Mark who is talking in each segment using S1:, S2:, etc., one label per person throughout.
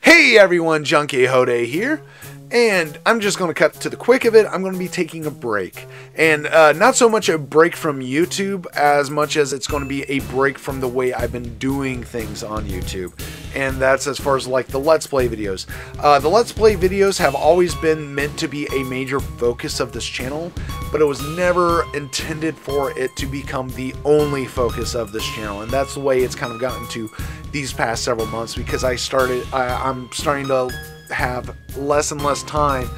S1: Hey everyone, Johnquixote here, and I'm just going to cut to the quick of it. I'm going to be taking a break, and not so much a break from YouTube as much as it's going to be a break from the way I've been doing things on YouTube, and that's as far as like the Let's Play videos. The Let's Play videos have always been meant to be a major focus of this channel, but it was never intended for it to become the only focus of this channel, and that's the way it's kind of gotten to these past several months, because I'm starting to have less and less time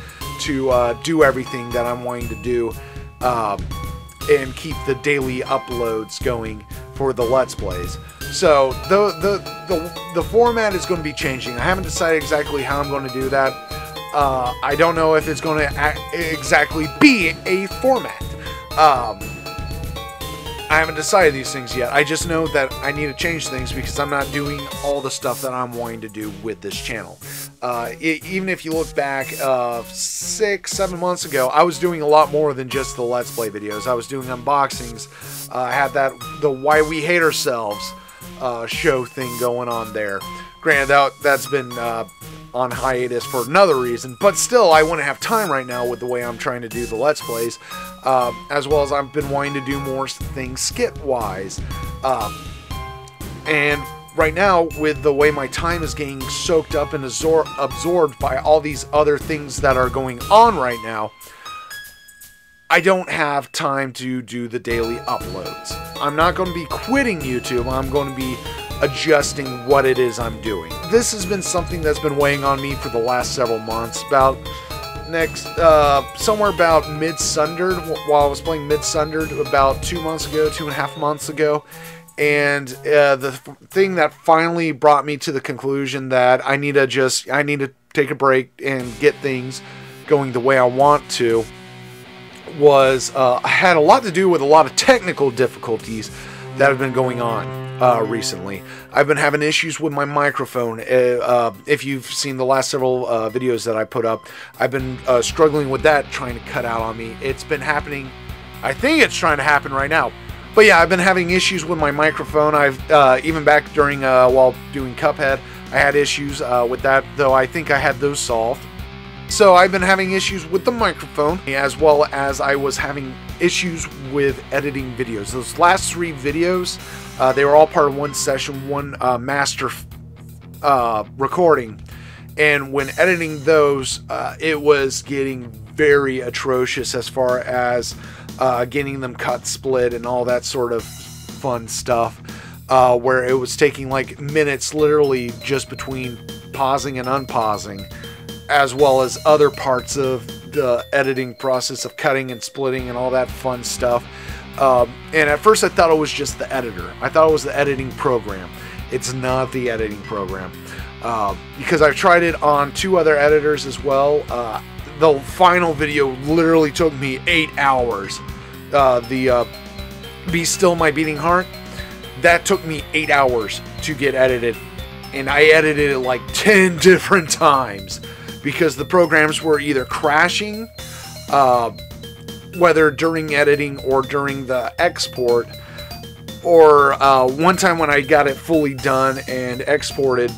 S1: to do everything that I'm wanting to do and keep the daily uploads going for the Let's Plays. So the format is going to be changing. I haven't decided exactly how I'm going to do that. I don't know if it's going to exactly be a format. I haven't decided these things yet. I just know that I need to change things because I'm not doing all the stuff that I'm wanting to do with this channel. Even if you look back 6-7 months ago, I was doing a lot more than just the Let's Play videos. I was doing unboxings. I had the Why We Hate Ourselves show thing going on there. Granted, that's been on hiatus for another reason, but still, I wouldn't have time right now with the way I'm trying to do the Let's Plays, as well as I've been wanting to do more things skit-wise. And right now, with the way my time is getting soaked up and absorbed by all these other things that are going on right now, I don't have time to do the daily uploads. I'm not going to be quitting YouTube. I'm going to be adjusting what it is I'm doing. This has been something that's been weighing on me for the last several months. Somewhere about Mid-Sundered, while I was playing Mid-Sundered about 2.5 months ago, and the thing that finally brought me to the conclusion that I need to take a break and get things going the way I want to was had a lot to do with a lot of technical difficulties that have been going on recently. I've been having issues with my microphone. If you've seen the last several videos that I put up, I've been struggling with that, trying to cut out on me. It's been happening. I think it's trying to happen right now. But yeah, I've been having issues with my microphone. I've even back during while doing Cuphead, I had issues with that, though I think I had those solved. So I've been having issues with the microphone, as well as I was having issues with editing videos. Those last 3 videos, they were all part of one session, one master recording. And when editing those, it was getting very atrocious as far as getting them cut, split, and all that sort of fun stuff. Where it was taking like minutes literally just between pausing and unpausing, as well as other parts of the editing process of cutting and splitting and all that fun stuff. And at first I thought it was just the editor. I thought it was the editing program. It's not the editing program. Because I've tried it on 2 other editors as well. The final video literally took me 8 hours. Be Still My Beating Heart, that took me 8 hours to get edited. And I edited it like 10 different times, because the programs were either crashing, whether during editing or during the export, or one time when I got it fully done and exported,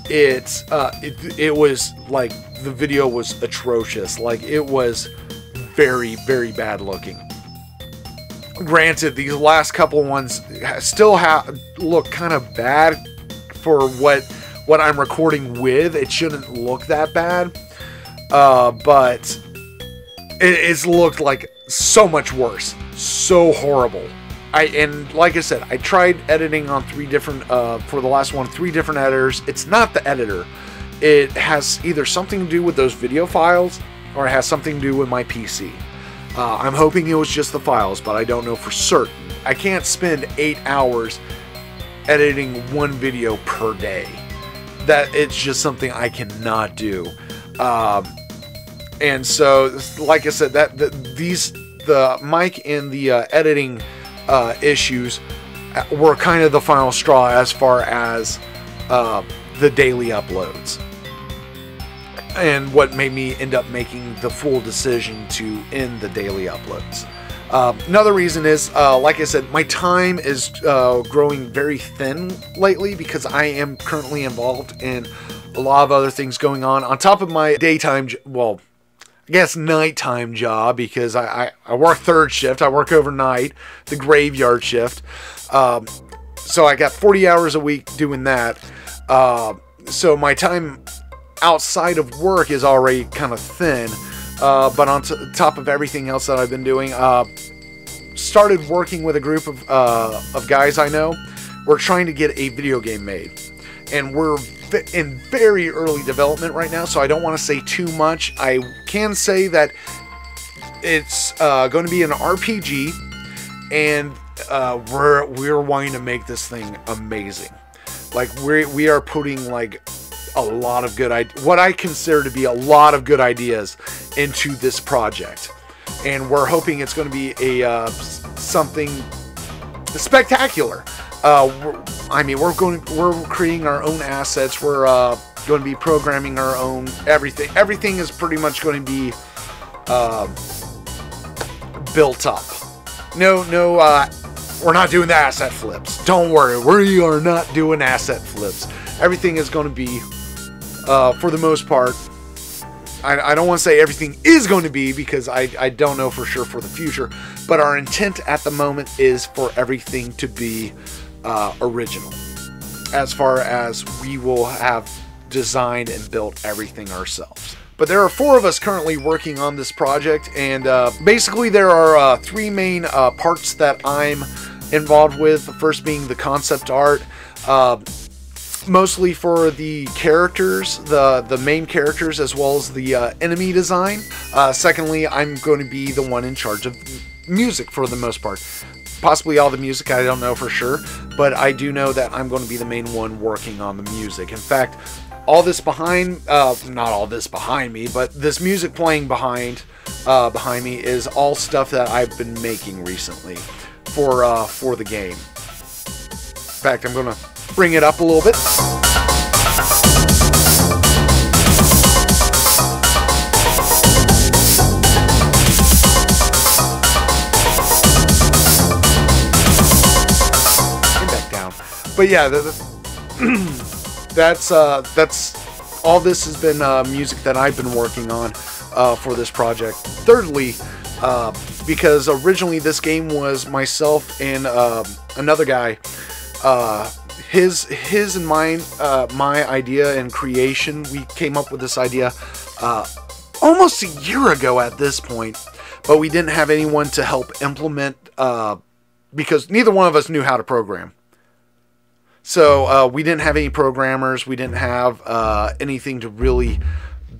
S1: it was like the video was atrocious. Like, it was very, very bad looking. Granted, these last couple ones still look kind of bad for what I'm recording with. It shouldn't look that bad, but it's looked like so much worse, so horrible. And like I said, I tried editing on 3 different for the last one, 3 different editors. It's not the editor. It has either something to do with those video files, or it has something to do with my PC. I'm hoping it was just the files, but I don't know for certain. I can't spend 8 hours editing one video per day. That it's just something I cannot do. And so, like I said, the mic and the editing issues were kind of the final straw as far as the daily uploads, and what made me end up making the full decision to end the daily uploads. Another reason is, like I said, my time is growing very thin lately because I am currently involved in a lot of other things going on top of my daytime, well, I guess nighttime job, because I work third shift. I work overnight, the graveyard shift. So I got 40 hours a week doing that. So my time outside of work is already kind of thin. But on top of everything else that I've been doing, started working with a group of guys I know. We're trying to get a video game made. And we're in very early development right now, so I don't want to say too much. I can say that it's going to be an RPG, and we're wanting to make this thing amazing. Like, we are putting like a lot of what I consider to be a lot of good ideas into this project, and we're hoping it's going to be a something spectacular. I mean, we're creating our own assets. We're going to be programming our own everything. Everything is pretty much going to be built up. No, we're not doing the asset flips. Don't worry, we are not doing asset flips. Everything is going to be, for the most part, I don't want to say everything is going to be, because I don't know for sure for the future, but our intent at the moment is for everything to be original, as far as we will have designed and built everything ourselves. But there are 4 of us currently working on this project, and basically there are 3 main parts that I'm involved with. The first being the concept art, mostly for the characters, the main characters, as well as the enemy design. Secondly, I'm going to be the one in charge of music for the most part. Possibly all the music, I don't know for sure, but I do know that I'm going to be the main one working on the music. In fact, all this behind, not all this behind me, but this music playing behind me is all stuff that I've been making recently for the game. In fact, I'm going to bring it up a little bit. But yeah, that's all. This has been music that I've been working on for this project. Thirdly, because originally this game was myself and another guy, his and mine, my idea and creation. We came up with this idea almost a year ago at this point, but we didn't have anyone to help implement because neither one of us knew how to program. So we didn't have any programmers. We didn't have anything to really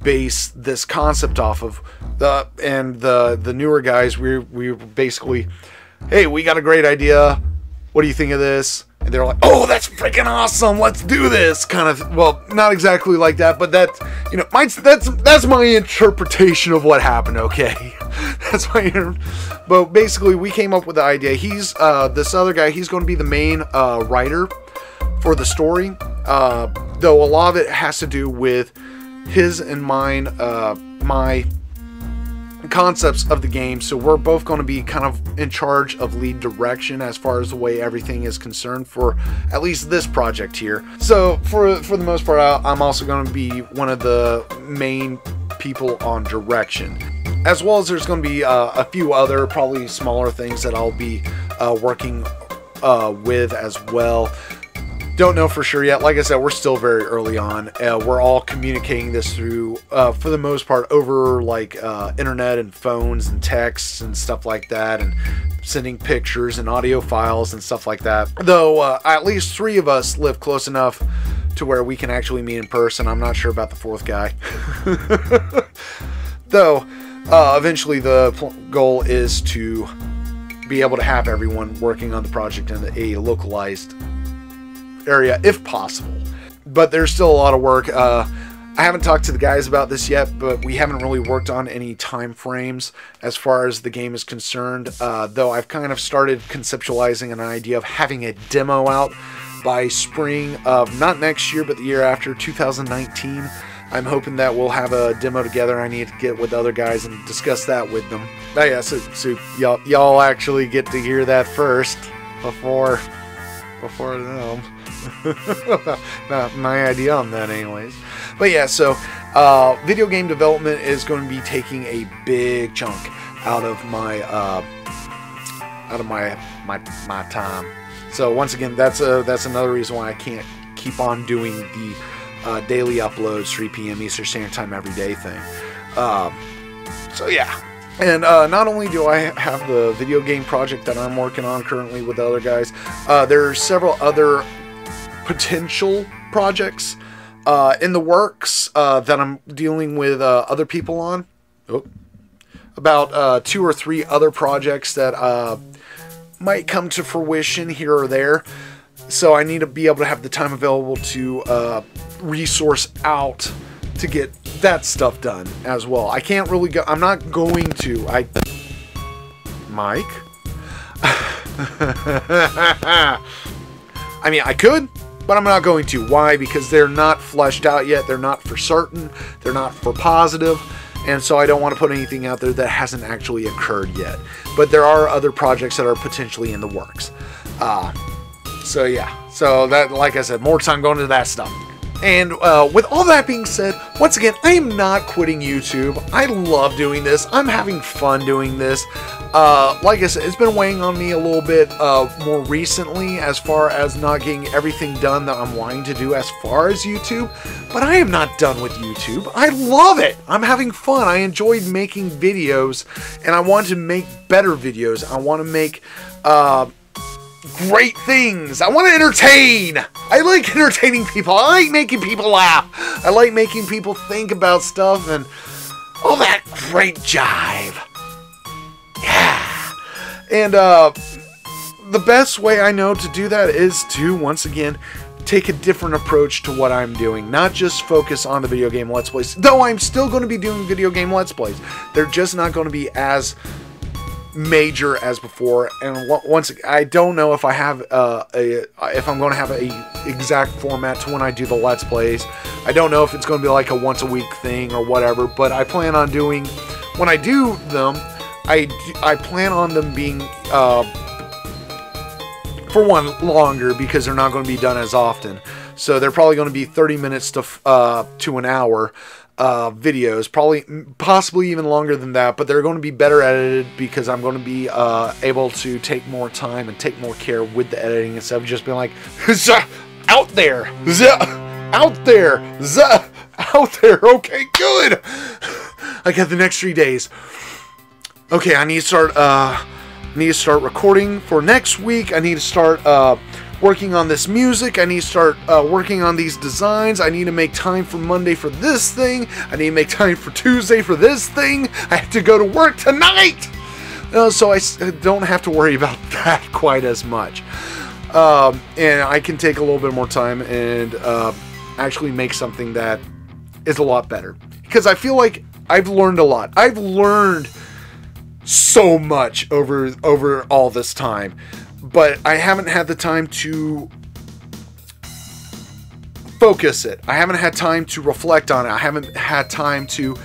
S1: base this concept off of. The newer guys, we were basically, hey, we got a great idea. What do you think of this? And they're like, oh, that's freaking awesome. Let's do this. Kind of, well, not exactly like that, but that, you know, that's my interpretation of what happened. Okay, that's my. But basically, we came up with the idea. He's this other guy. He's going to be the main writer for the story, though a lot of it has to do with his and mine, my concepts of the game. So we're both going to be kind of in charge of lead direction as far as the way everything is concerned for at least this project here. So for the most part, I'm also going to be one of the main people on direction, as well as there's going to be a few other probably smaller things that I'll be working with as well. Don't know for sure yet. Like I said, we're still very early on. We're all communicating this through, for the most part, over like internet and phones and texts and stuff like that, and sending pictures and audio files and stuff like that. Though at least 3 of us live close enough to where we can actually meet in person. I'm not sure about the 4th guy. Though eventually the goal is to be able to have everyone working on the project in a localized area if possible. But there's still a lot of work. I haven't talked to the guys about this yet, but we haven't really worked on any time frames as far as the game is concerned, though I've kind of started conceptualizing an idea of having a demo out by spring of not next year but the year after, 2019. I'm hoping that we'll have a demo together. I need to get with other guys and discuss that with them. But yeah, so y'all actually get to hear that first before them. My idea on that anyways. But yeah, so video game development is going to be taking a big chunk out of my my time. So once again, that's another reason why I can't keep on doing the daily uploads, 3 p.m. Eastern Standard Time every day thing. So yeah. And not only do I have the video game project that I'm working on currently with the other guys, there are several other potential projects in the works that I'm dealing with other people on. About 2 or 3 other projects that might come to fruition here or there. So I need to be able to have the time available to resource out to get that stuff done as well. I can't really go. I'm not going to. Mike? I mean, I could, but I'm not going to. Why? Because they're not fleshed out yet. They're not for certain. They're not for positive. And so I don't want to put anything out there that hasn't actually occurred yet. But there are other projects that are potentially in the works. So yeah. So that, like I said, more time going into that stuff. And with all that being said, once again, I am not quitting YouTube. I love doing this. I'm having fun doing this. Like I said, it's been weighing on me a little bit more recently as far as not getting everything done that I'm wanting to do as far as YouTube. But I am not done with YouTube. I love it. I'm having fun. I enjoyed making videos, and I want to make better videos. I want to make great things. I want to entertain. I like entertaining people. I like making people laugh. I like making people think about stuff and all that great jive. Yeah. And the best way I know to do that is to, once again, take a different approach to what I'm doing. Not just focus on the video game Let's Plays. Though I'm still going to be doing video game Let's Plays. They're just not going to be as major as before, and once I don't know if I have if I'm going to have a exact format to when I do the Let's Plays. I don't know if it's going to be like a once a week thing or whatever, but I plan on doing, when I do them, I plan on them being for one, longer, because they're not going to be done as often. So they're probably going to be 30 minutes to an hour videos, possibly even longer than that, but they're going to be better edited because I'm going to be able to take more time and take more care with the editing instead of just being like, out there, out there, out there. Okay, good. I got the next 3 days. Okay, I need to start recording for next week. I need to start working on this music. I need to start working on these designs. I need to make time for Monday for this thing. I need to make time for Tuesday for this thing. I have to go to work tonight, so I don't have to worry about that quite as much. And I can take a little bit more time and actually make something that is a lot better, because I feel like I've learned a lot. I've learned so much over all this time, but I haven't had the time to focus it. I haven't had time to reflect on it. I haven't had time to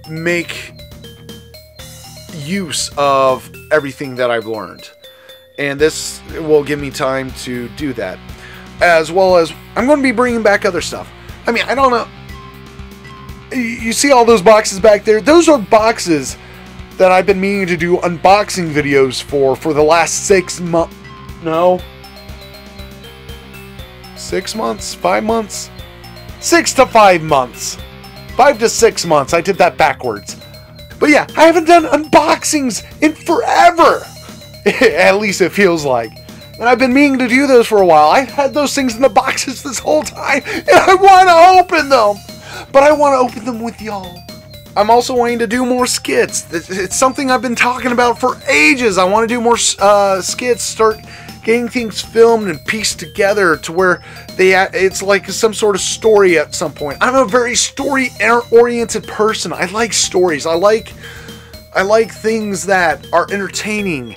S1: make use of everything that I've learned. And this will give me time to do that. As well as, I'm going to be bringing back other stuff. I mean, I don't know. You see all those boxes back there? Those are boxes that I've been meaning to do unboxing videos for the last 6 months. No. 6 months? 5 months? 6 to 5 months. 5 to 6 months. I did that backwards. But yeah, I haven't done unboxings in forever. At least it feels like. And I've been meaning to do those for a while. I've had those things in the boxes this whole time, and I want to open them. But I want to open them with y'all. I'm also wanting to do more skits. It's something I've been talking about for ages. I want to do more skits, start getting things filmed and pieced together to where it's like some sort of story at some point. I'm a very story-oriented person. I like stories. I like things that are entertaining.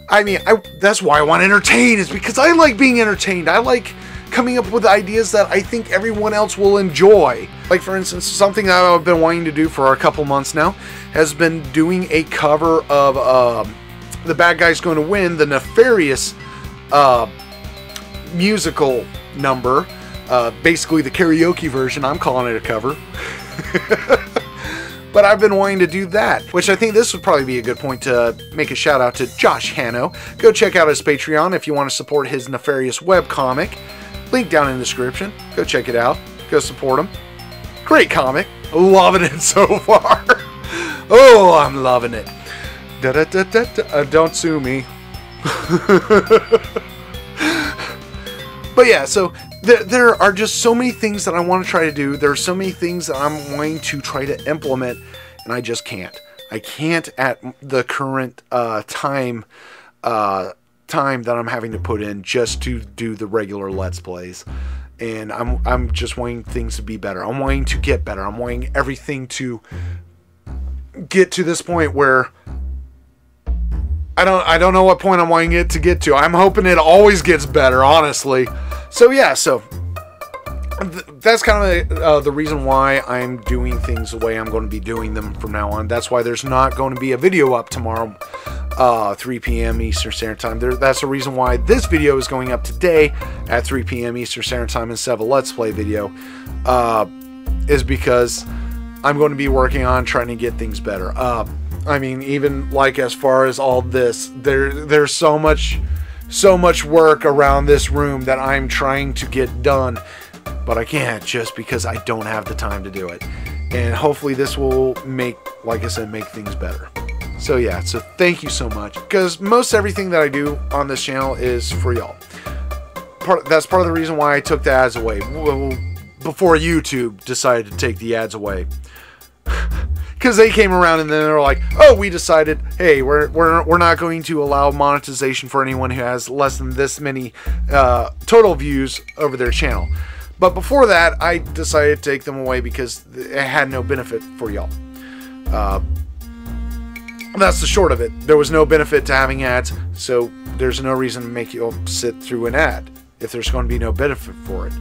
S1: I mean, that's why I want to entertain, is because I like being entertained. I like coming up with ideas that I think everyone else will enjoy. Like, for instance, something that I've been wanting to do for a couple months now has been doing a cover of The Bad Guy's Going to Win, the Nefarious musical number Basically the karaoke version. I'm calling it a cover. But I've been wanting to do that, which I think this would probably be a good point to make a shout out to Josh Hanno. Go check out his Patreon if you want to support his nefarious webcomic. Link down in the description. Go check it out. Go support him. Great comic. Loving it so far. Oh, I'm loving it. Don't sue me. But yeah, so there are just so many things that I want to try to do. There are so many things that I'm wanting to try to implement, and I just can't. I can't at the current time that I'm having to put in just to do the regular Let's Plays. And I'm just wanting things to be better. I'm wanting to get better. I'm wanting everything to get to this point where I don't know what point I'm wanting it to get to. I'm hoping it always gets better, honestly. So yeah, so that's kind of the reason why I'm doing things the way I'm going to be doing them from now on. That's why there's not going to be a video up tomorrow, 3 p.m. Eastern Standard Time. That's the reason why this video is going up today at 3 p.m. Eastern Standard Time instead of a Let's Play video, is because I'm going to be working on trying to get things better. I mean, even like as far as all this, there's so much work around this room that I'm trying to get done, but I can't just because I don't have the time to do it. And hopefully this will make, like I said, make things better. So yeah, so thank you so much, because most everything that I do on this channel is for y'all. That's part of the reason why I took the ads away before YouTube decided to take the ads away. Because they came around and then they were like, oh, we decided, hey, we're not going to allow monetization for anyone who has less than this many total views over their channel. But before that, I decided to take them away because it had no benefit for y'all. That's the short of it. There was no benefit to having ads, so there's no reason to make you sit through an ad if there's going to be no benefit for it.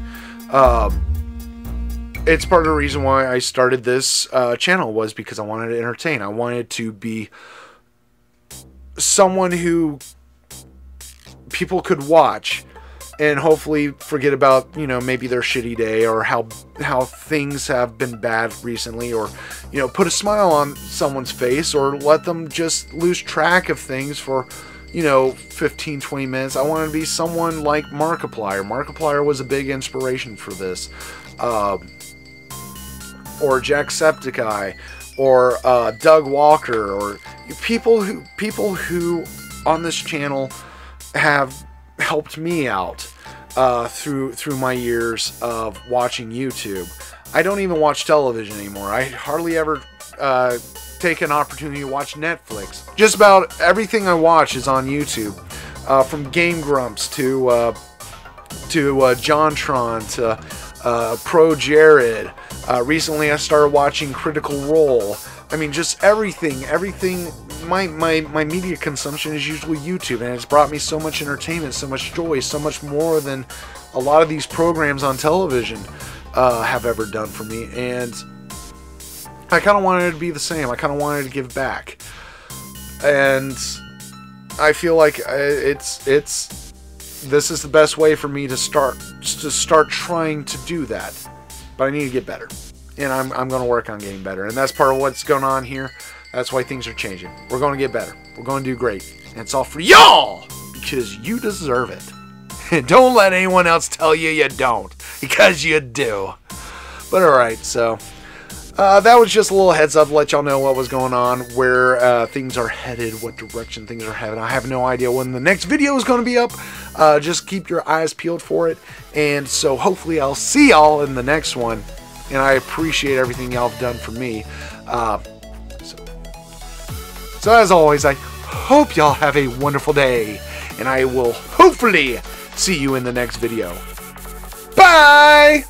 S1: It's part of the reason why I started this channel, was because I wanted to entertain. I wanted to be someone who people could watch and hopefully forget about, you know, maybe their shitty day or how things have been bad recently, or, you know, put a smile on someone's face or let them just lose track of things for, you know, 15-20 minutes. I wanted to be someone like Markiplier. Markiplier was a big inspiration for this. Or Jacksepticeye, or Doug Walker, or people who on this channel have helped me out through my years of watching YouTube. I don't even watch television anymore. I hardly ever take an opportunity to watch Netflix. Just about everything I watch is on YouTube, from Game Grumps to Jontron to Pro Jared. Recently I started watching Critical Role. I mean, just everything. My media consumption is usually YouTube, and it's brought me so much entertainment, so much joy, so much more than a lot of these programs on television have ever done for me. And I kind of wanted it to be the same. I kind of wanted to give back, and I feel like this is the best way for me to start trying to do that. But I need to get better, and I'm going to work on getting better, and that's part of what's going on here. That's why things are changing. We're going to get better. We're going to do great, and it's all for y'all, because you deserve it. And don't let anyone else tell you you don't, because you do. But alright, so that was just a little heads up to let y'all know what was going on, where things are headed, what direction things are headed. I have no idea when the next video is going to be up. Just keep your eyes peeled for it. And so hopefully I'll see y'all in the next one. And I appreciate everything y'all have done for me. So as always, I hope y'all have a wonderful day. And I will hopefully see you in the next video. Bye!